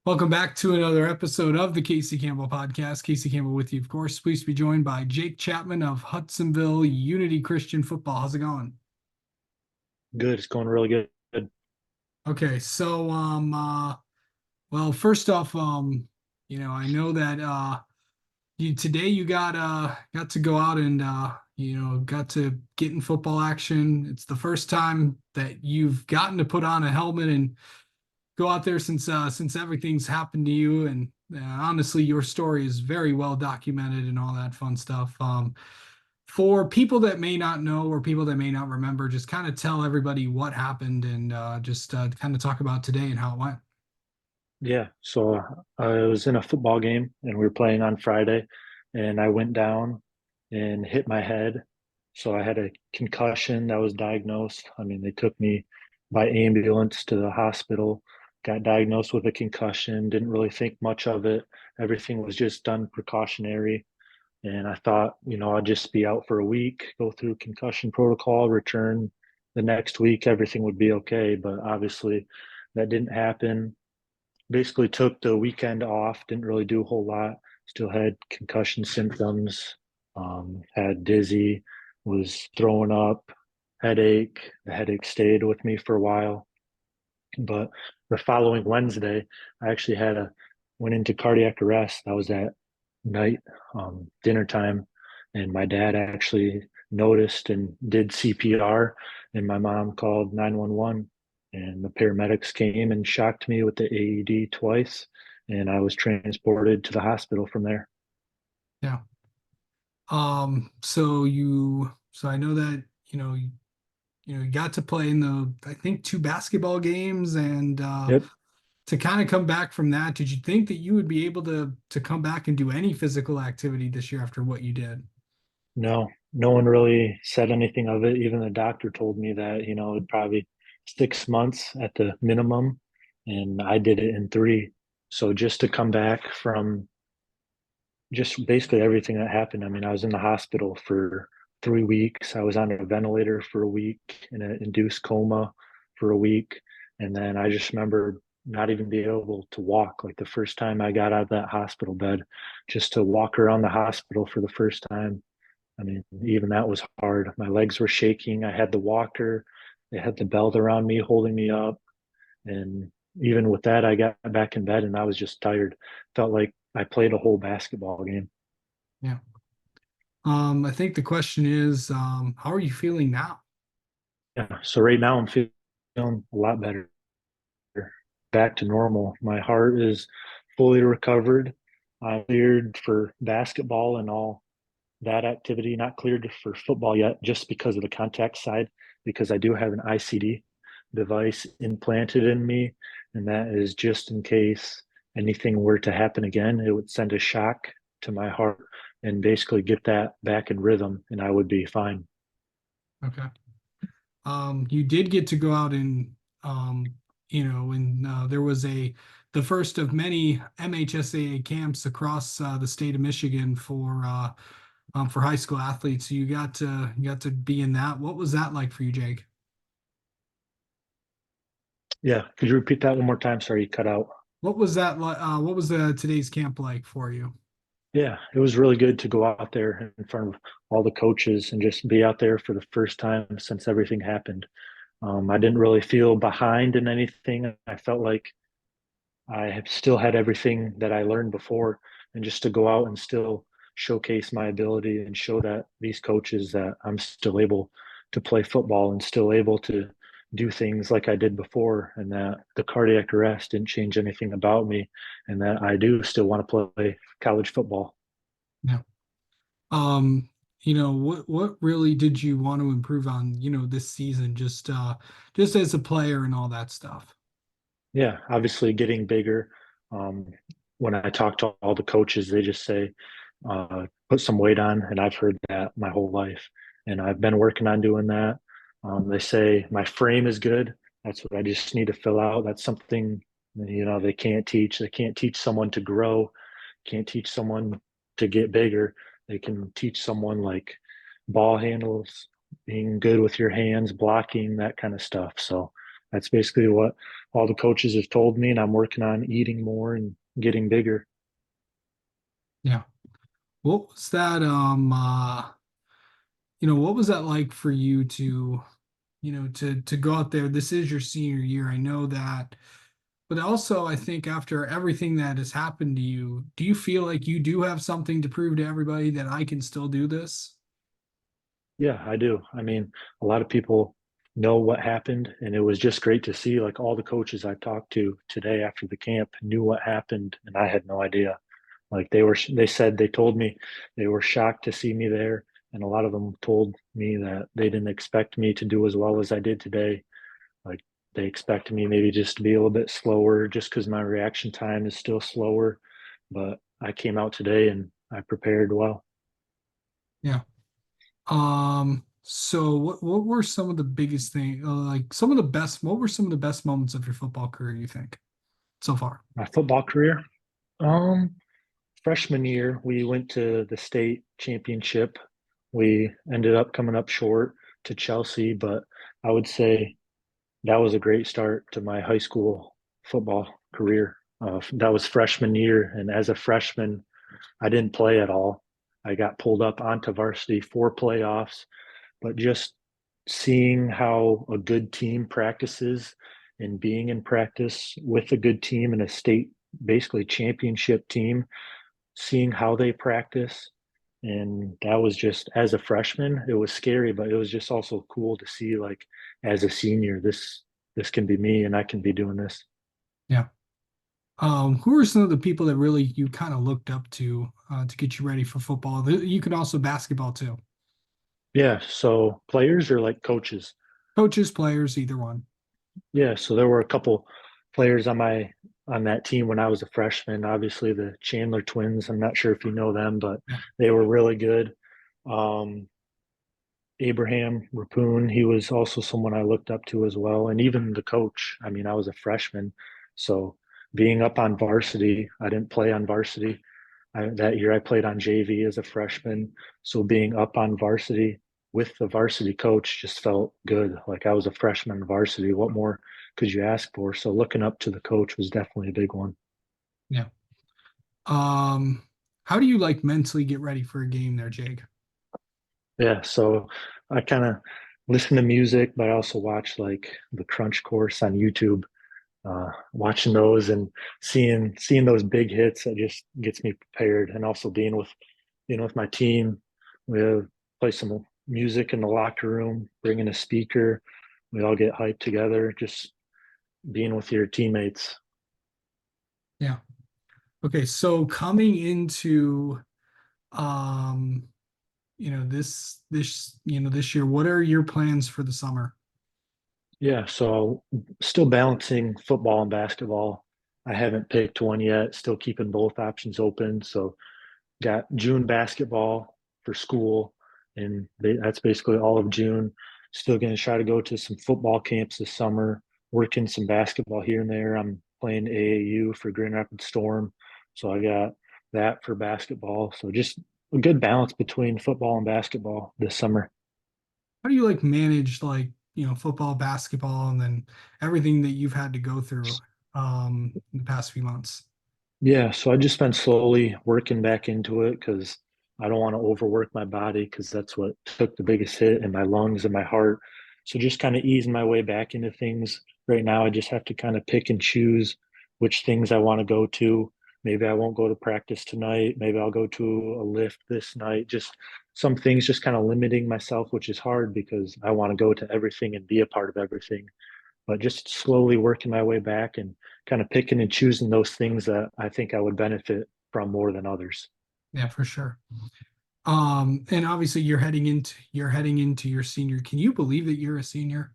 Welcome back to another episode of the Casey Campbell podcast. Casey Campbell with you, of course. Pleased to be joined by Jake Chapman of Hudsonville Unity Christian Football. How's it going? Good. It's going really good. Okay, so well, first off, I know that you got to go out and got to get in football action. It's the first time that you've gotten to put on a helmet and go out there since everything's happened to you. And honestly, your story is very well documented and all that fun stuff. For people that may not know or people that may not remember, just kind of tell everybody what happened and just kind of talk about today and how it went. Yeah. So I was in a football game and we were playing on Friday, and I went down and hit my head. So I had a concussion that was diagnosed. I mean, they took me by ambulance to the hospital, got diagnosed with a concussion, didn't really think much of it. Everything was just done precautionary. And I thought, I'd just be out for a week, go through concussion protocol, return the next week, everything would be okay. But obviously, that didn't happen. Basically, took the weekend off, didn't really do a whole lot. Still had concussion symptoms, had dizzy, was throwing up, headache. The headache stayed with me for a while. But the following Wednesday, I actually went into cardiac arrest. That was at night, dinner time, and my dad actually noticed and did CPR, and my mom called 911, and the paramedics came and shocked me with the AED twice, and I was transported to the hospital from there. Yeah. So I know that you got to play in the I think two basketball games and Yep. to kind of come back from that, did you think that you would be able to come back and do any physical activity this year after what you did? No, no one really said anything of it. Even the doctor told me that, it'd probably 6 months at the minimum, and I did it in three. So just to come back from just basically everything that happened. I mean, I was in the hospital for 3 weeks. I was on a ventilator for a week in an induced coma for a week. And then I just remember not even being able to walk. Like the first time I got out of that hospital bed, just to walk around the hospital for the first time. I mean, even that was hard. My legs were shaking. I had the walker, they had the belt around me holding me up. And even with that, I got back in bed and I was just tired. Felt like I played a whole basketball game. Yeah. I think the question is, how are you feeling now? Yeah. So right now I'm feeling a lot better, back to normal. My heart is fully recovered. I'm cleared for basketball and all that activity, not cleared for football yet, just because of the contact side, because I do have an ICD device implanted in me. And that is just in case anything were to happen again, it would send a shock to my heart and basically get that back in rhythm, and I would be fine. Okay. You did get to go out and and there was the first of many MHSAA camps across the state of Michigan for high school athletes. So you got to be in that. What was that like for you, Jake? Yeah. Could you repeat that one more time? Sorry, you cut out. What was that like? What was the today's camp like for you? Yeah, it was really good to go out there in front of all the coaches and just be out there for the first time since everything happened. I didn't really feel behind in anything. I felt like I have still had everything that I learned before, and just to go out and still showcase my ability and show that these coaches that I'm still able to play football and still able to do things like I did before, and that the cardiac arrest didn't change anything about me, and that I do still want to play college football. Yeah. Um, what really did you want to improve on, this season, just as a player and all that stuff? Yeah, obviously getting bigger. Um, when I talk to all the coaches, they just say, put some weight on. And I've heard that my whole life. And I've been working on doing that. They say my frame is good. That's what I just need to fill out. That's something, they can't teach. They can't teach someone to grow, can't teach someone to get bigger. They can teach someone like ball handles, being good with your hands, blocking, that kind of stuff. So that's basically what all the coaches have told me, and I'm working on eating more and getting bigger. Yeah. What was that what was that like for you to, to go out there? This is your senior year. I know that. But also, I think after everything that has happened to you, do you feel like you do have something to prove to everybody that I can still do this? Yeah, I do. I mean, a lot of people know what happened, and it was just great to see like all the coaches I talked to today after the camp knew what happened, and I had no idea. Like they told me they were shocked to see me there, and a lot of them told me that they didn't expect me to do as well as I did today. Like they expected me maybe just to be a little bit slower, just because my reaction time is still slower. But I came out today and I prepared well. Yeah. So what were some of the biggest things, like some of the best, what were some of the best moments of your football career, you think, so far? My football career, um, freshman year, we went to the state championship. We ended up coming up short to Chelsea, but I would say that was a great start to my high school football career. That was freshman year, and as a freshman, I didn't play at all. I got pulled up onto varsity for playoffs, but just seeing how a good team practices and being in practice with a good team and a state basically championship team, seeing how they practice. And that was just as a freshman, it was scary, but it was just also cool to see like as a senior, this can be me and I can be doing this. Yeah. Who are some of the people that really you kind of looked up to get you ready for football? You can also basketball too. Yeah, so players are like coaches. Coaches, players, either one. Yeah, so there were a couple players on that team when I was a freshman. Obviously, the Chandler twins. I'm not sure if you know them, but Yeah. they were really good. Um, Abraham Rapoon, he was also someone I looked up to as well, and even the coach. I mean, I was a freshman, so being up on varsity, I didn't play on varsity. That year, I played on JV as a freshman, so being up on varsity with the varsity coach just felt good. Like I was a freshman varsity. What more could you ask for? So looking up to the coach was definitely a big one. Yeah. Um, how do you like mentally get ready for a game there, Jake? Yeah, so I kind of listen to music, but I also watch like the crunch course on YouTube. Watching those and seeing those big hits, that just gets me prepared. And also being with my team, we play some music in the locker room, bring in a speaker, we all get hyped together. Just being with your teammates. Yeah. Okay, so coming into um, this year, what are your plans for the summer? Yeah, so still balancing football and basketball. I haven't picked one yet. Still keeping both options open. So got June basketball for school, and that's basically all of June. Still going to try to go to some football camps this summer, working some basketball here and there. I'm playing AAU for Grand Rapids Storm, so I got that for basketball. So just a good balance between football and basketball this summer. How do you like manage like, football, basketball, and then everything that you've had to go through in the past few months? Yeah, so I just been slowly working back into it because I don't want to overwork my body because that's what took the biggest hit in my lungs and my heart. So just kind of easing my way back into things. Right now, I just have to kind of pick and choose which things I want to go to. Maybe I won't go to practice tonight. Maybe I'll go to a lift this night. Just some things, just kind of limiting myself, which is hard because I want to go to everything and be a part of everything, but just slowly working my way back and kind of picking and choosing those things that I think I would benefit from more than others. Yeah, for sure. And obviously you're heading into your senior. Can you believe that you're a senior?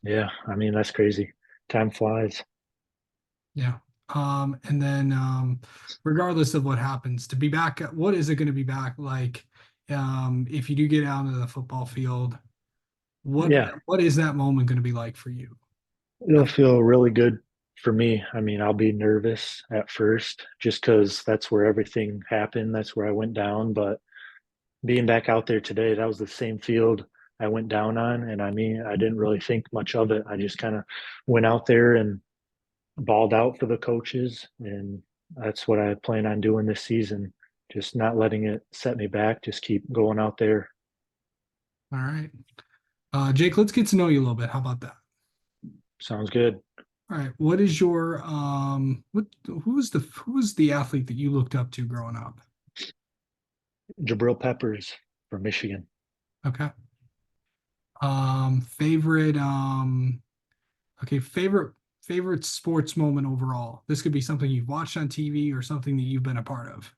Yeah, I mean, that's crazy. Time flies. Yeah. And then regardless of what happens, to be back, what is it going to be back like if you do get out into the football field? What Yeah, what is that moment going to be like for you? it'll feel really good for me. I mean, I'll be nervous at first just because that's where everything happened. That's where I went down. But being back out there today, that was the same field I went down on. And I mean, I didn't really think much of it. I just kind of went out there and balled out for the coaches, and that's what I plan on doing this season. Just not letting it set me back. Just keep going out there. All right. Jake, let's get to know you a little bit. How about that? Sounds good. All right. What is your who was the athlete that you looked up to growing up? Jabril Peppers from Michigan. Okay. Favorite okay, favorite sports moment overall. This could be something you've watched on TV or something that you've been a part of.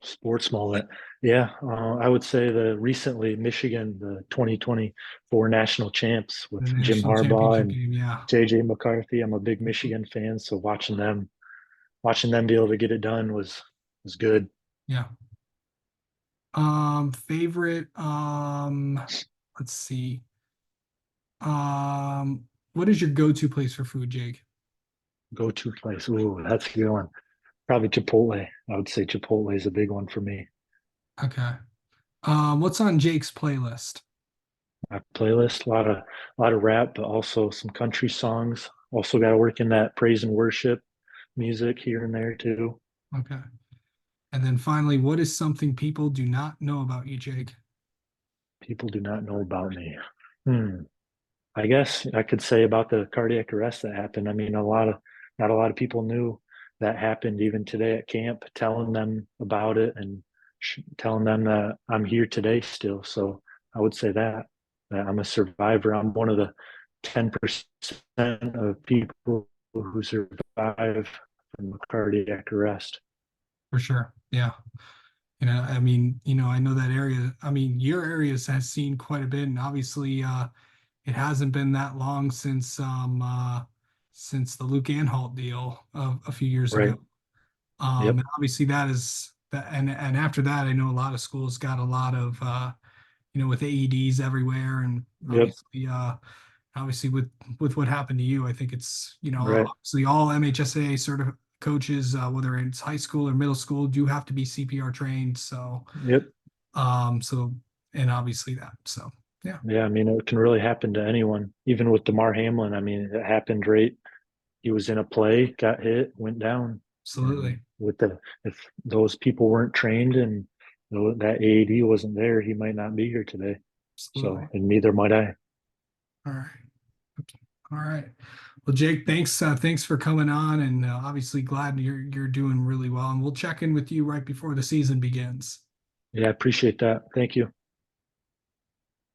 Sports moment. Yeah, I would say the recently Michigan, the 2024 national champs with The Jim national Harbaugh championship and game, yeah. JJ McCarthy. I'm a big Michigan fan, so watching them be able to get it done was good. Yeah. Favorite let's see. What is your go-to place for food, Jake? Go to place. Ooh, that's a good one. Probably Chipotle. I would say Chipotle is a big one for me. Okay. What's on Jake's playlist? My playlist, a lot of rap, but also some country songs. Also got to work in that praise and worship music here and there too. Okay. And then finally, what is something people do not know about you, Jake? People do not know about me. Hmm. I guess I could say about the cardiac arrest that happened. I mean, not a lot of people knew that happened even today at camp, telling them about it and telling them that I'm here today still. So I would say that I'm a survivor. I'm one of the 10% of people who survive from a cardiac arrest. For sure. Yeah. I mean, I know that area. I mean, your area has seen quite a bit, and obviously, it hasn't been that long since the Luke Anhalt deal of a few years ago. Right. Yep. And obviously that is that, and after that, I know a lot of schools got a lot of with AEDs everywhere, and Yep. obviously with what happened to you, I think it's Right. obviously all MHSA sort of coaches, whether it's high school or middle school, do have to be CPR trained. So Yep. so and obviously that. So yeah, Yeah. I mean, it can really happen to anyone, even with Damar Hamlin. I mean, it happened right. He was in a play, got hit, went down. And absolutely, if those people weren't trained and that AED wasn't there, he might not be here today. So, absolutely. and neither might I. All right. All right. Well, Jake, thanks for coming on, and obviously glad you're doing really well. And we'll check in with you right before the season begins. Yeah, I appreciate that. Thank you.